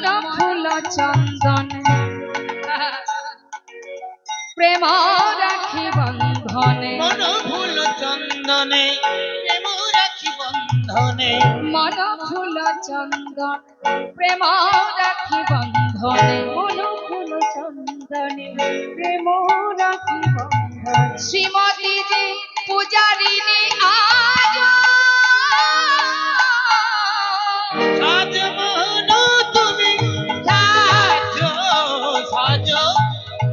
মন ফুল চন্দন প্রেম রাখি বন্ধনে মন ফুল চন্দনে প্রেম রাখি বন্ধনে মন ফুল চন্দন প্রেম রাখি বন্ধনে মন ফুল চন্দনে প্রেম রাখি বন্ধনে শ্রীমতী জি পূজারিণী আজ সাজ মন তুমি সাজো সাজো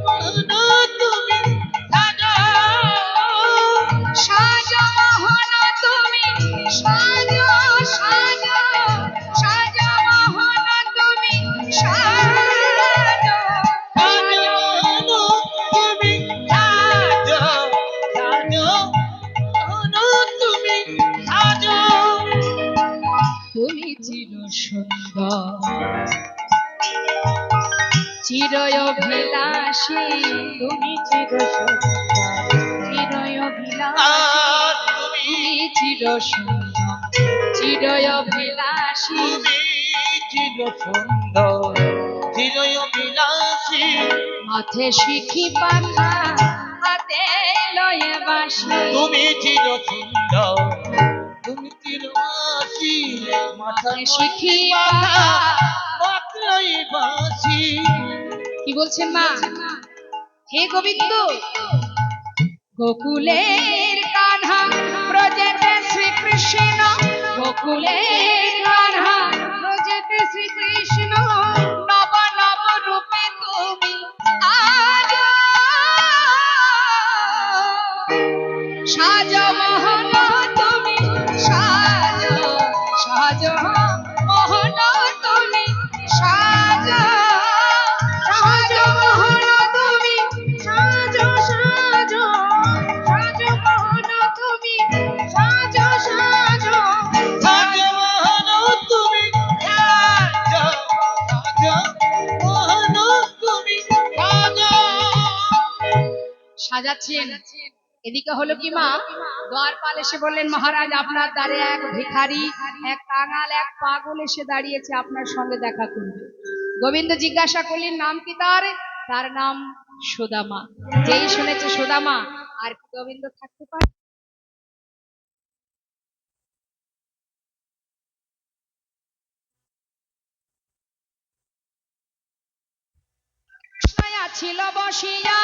মন তুমি সাজো সাজ মোহন তুমি সাজ সাজ সাজ মোহন তুমি সাজ সাজো মন তুমি সাজো সাজো মন তুমি সাজো তুমি চির সুন্দর চিরয়ভিলাষী তুমি চির সুন্দর চিরয়ভিলাষী তুমি চির সুন্দর চিরয়ভিলাষী তুমি চির সুন্দর চিরবিলাসী মাথে শিখি পাখা হাতে লয়ে বাসি তুমি চির সুন্দর তুমি চিরবাসী মাথায় শিখি পাখা পাতলাই বাসি কি বলছেন মা হে গোবিন্দ গোকুলের কান্হা ব্রজেতে শ্রীকৃষ্ণ গোকুলের কান্হা ব্রজেতে শ্রীকৃষ্ণ নব নব রূপে তুমি আজ সাজ মোহন তুমি সাজ সাজ মোহন তুমি সাজ সাজ মোহন তুমি সাজ সাজ সাজ মোহন তুমি সাজ সাজ সাজমোহন তুমি সাজো সাজমোহন তুমি সাজো সাজাচ্ছেন এদিকে হলো কি মা দ্বারপাল এসে বললেন মহারাজ আপনার দ্বারে এক ভিখারি এক কাঙাল এক পাগল এসে দাঁড়িয়েছে আপনার সঙ্গে দেখা করবে গোবিন্দ জিজ্ঞাসা করলেন নাম কি তার তার নাম সুদামা যেই শুনেছে সুদামা আর কি গোবিন্দ থাকতে পারে ছিল বসিয়া